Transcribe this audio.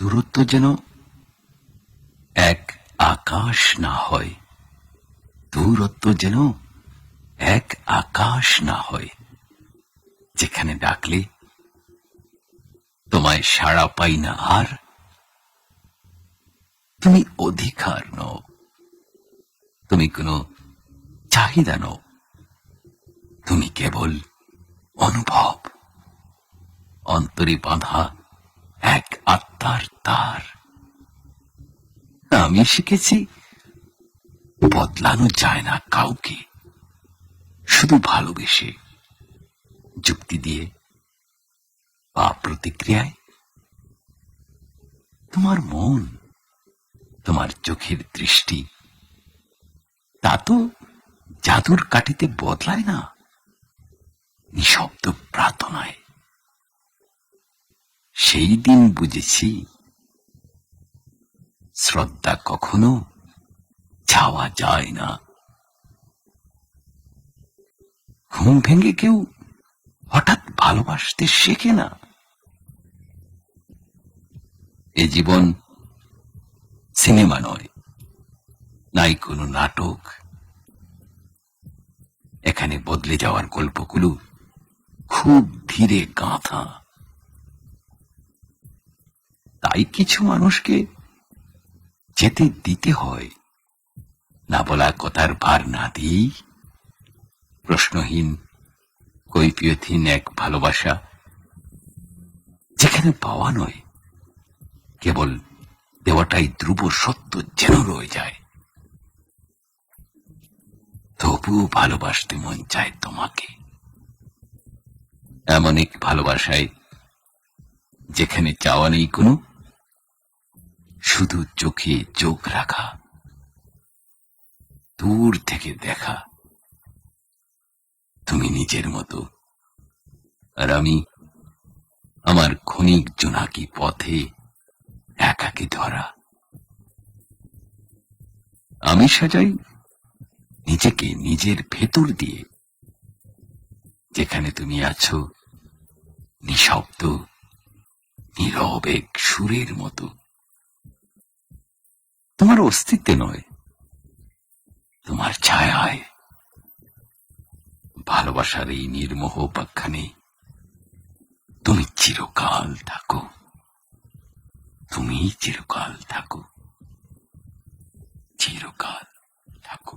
দূরত্ব যেন এক আকাশ না হয়, দূরত্ব যেন এক আকাশ না হয়, যেখানে ডাকলে তোমায় সাড়া পাই না আর। তুমি অধিকার নও, তুমি কোনো চাহিদা নও, তুমি কেবল অনুভব, অন্তরে বাঁধা এক আত্মার তার। আমি শিখেছি বদলানো যায় না কাউকে, শুধু ভালোবেসে, যুক্তি দিয়ে বা প্রতিক্রিয়ায়। তোমার মন, তোমার চোখের দৃষ্টি, তা তো জাদুর কাঠিতে বদলায় না, নিঃশব্দ প্রার্থনায়। সেই দিন বুঝেছি শ্রদ্ধা কখনো চাওয়া যায় না। ঘুম ভেঙে কেউ হঠাৎ ভালোবাসতে শেখে না। এ জীবন সিনেমা নয়, নাই কোনো নাটক। এখানে বদলে যাওয়ার গল্পগুলো খুব ধীরে গাঁথা। তাই কিছু মানুষকে যেতে দিতে হয়, না বলা কথার ভার না দিই। প্রশ্নহীন, কৈফিয়তহীন এক ভালোবাসা, যেখানে পাওয়া নয়, কেবল দেওয়াটাই ধ্রুব সত্য যেন রয়ে যায়। তবুও ভালোবাসতে মন চায় তোমাকে, এমন এক ভালোবাসায় যেখানে চাওয়া নেই কোনো, শুধু চোখে চোখ রাখা, দূর থেকে দেখা। তুমি নিজের মতো, আর আমি আমার ক্ষণিক জোনাকি পথে একাকী ধরা। আমি সাজাই নিজেকে নিজের ভেতর দিয়ে, যেখানে তুমি আছো নিঃশব্দ, নীরব এক সুরের মতো। তোমার অস্তিত্বে নয়, তোমার ছায়ায়। ভালোবাসার এই নির্মোহ উপাখ্যানে তুমি চিরকাল থাকো, তুমি চিরকাল থাকো, চিরকাল থাকো।